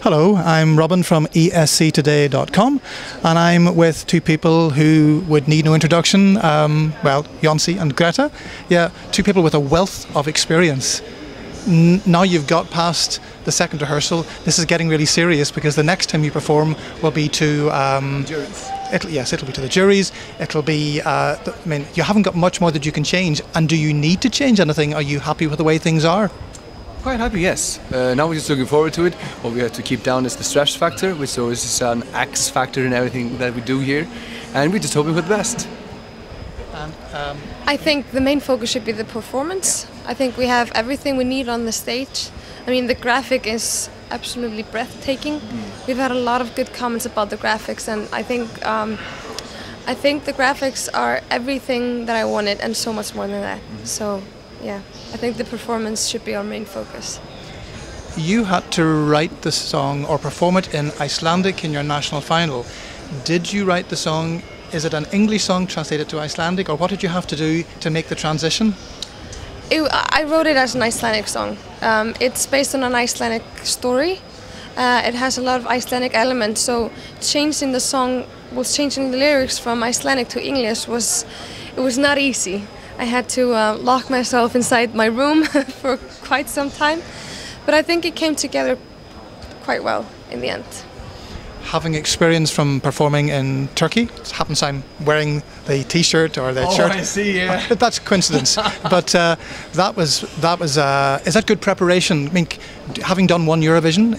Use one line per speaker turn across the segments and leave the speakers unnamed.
Hello, I'm Robin from Esctoday.com, and I'm with two people who would need no introduction. Well, Jonsi and Greta. Yeah, two people with a wealth of experience. Now you've got past the second rehearsal, this is getting really serious because the next time you perform will be to
juries.
It'll be to the juries. It'll be. You haven't got much more that you can change. And do you need to change anything? Are you happy with the way things are?
Quite happy, yes. Now we're just looking forward to it. What we have to keep down is the stress factor, which always is an X factor in everything that we do here, and we're just hoping for the best.
I think the main focus should be the performance. I think we have everything we need on the stage. I mean, the graphic is absolutely breathtaking. We've had a lot of good comments about the graphics, and I think the graphics are everything that I wanted and so much more than that. So, yeah, I think the performance should be our main focus.
You had to write the song or perform it in Icelandic in your national final. Did you write the song? Is it an English song translated to Icelandic, or what did you have to do to make the transition?
I wrote it as an Icelandic song. It's based on an Icelandic story. It has a lot of Icelandic elements, so changing the lyrics from Icelandic to English was not easy. I had to lock myself inside my room for quite some time, but I think it came together quite well in the end.
Having experience from performing in Turkey, it happens I'm wearing the T-shirt or the shirt.
Oh, I see, yeah.
That's coincidence. But is that good preparation? I mean, having done one Eurovision,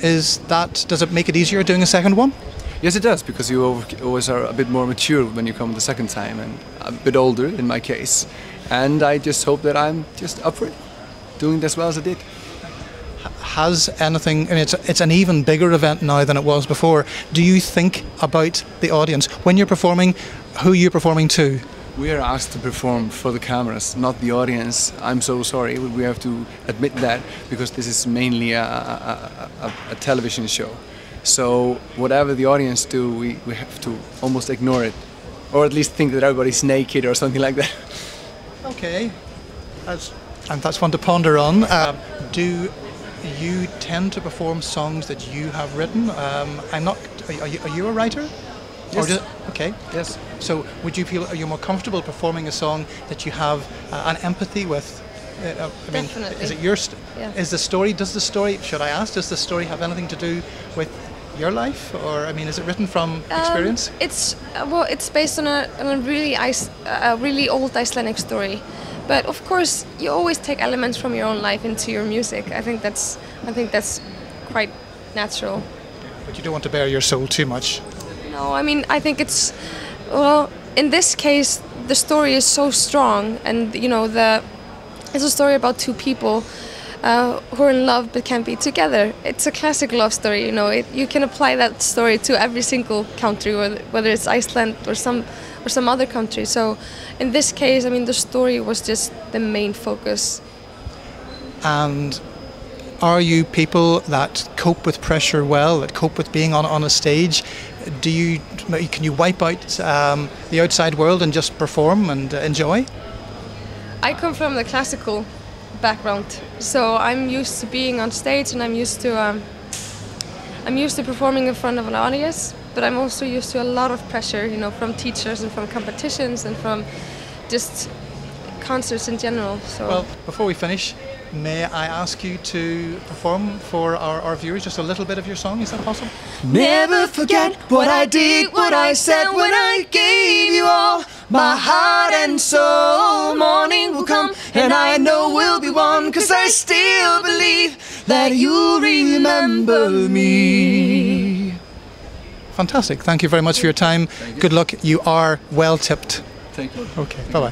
does it make it easier doing a second one?
Yes, it does, because you always are a bit more mature when you come the second time, and a bit older in my case. And I just hope that I'm just up for it, doing as well as I did.
Has anything, and it's an even bigger event now than it was before, do you think about the audience? When you're performing, who are you performing to?
We are asked to perform for the cameras, not the audience. I'm so sorry, we have to admit that, because this is mainly a television show. So whatever the audience do, we have to almost ignore it, or at least think that everybody's naked or something like that.
Okay, and that's one to ponder on. Do you tend to perform songs that you have written? Are you a writer?
Yes.
Okay.
Yes.
So would you feel, are you more comfortable performing a song that you have an empathy with?
Definitely.
Is it your
Yeah.
does the story have anything to do with your life, or is it written from experience?
It's based on a really old Icelandic story. But of course, you always take elements from your own life into your music. I think that's quite natural.
But you don't want to bare your soul too much.
No, I think it's, well, in this case, the story is so strong, and it's a story about two people who are in love but can't be together. It's a classic love story. You can apply that story to every single country, whether it's Iceland or some other country. So in this case, the story was just the main focus. And
are you people that cope with pressure well, that cope with being on a stage? Can you wipe out the outside world and just perform and enjoy?
I come from the classical background, so I'm used to being on stage, and I'm used to performing in front of an audience. But I'm also used to a lot of pressure, from teachers and from competitions and from just concerts in general. So.
Well, before we finish, may I ask you to perform for our viewers just a little bit of your song? Is that possible?
Never forget what I did, what I said when I gave you all my heart and soul. Morning will come and I know we'll be one, 'cause I still believe that you'll remember me.
Fantastic. Thank you very much for your time. Good luck. You are well tipped.
Thank you.
Okay. Bye-bye.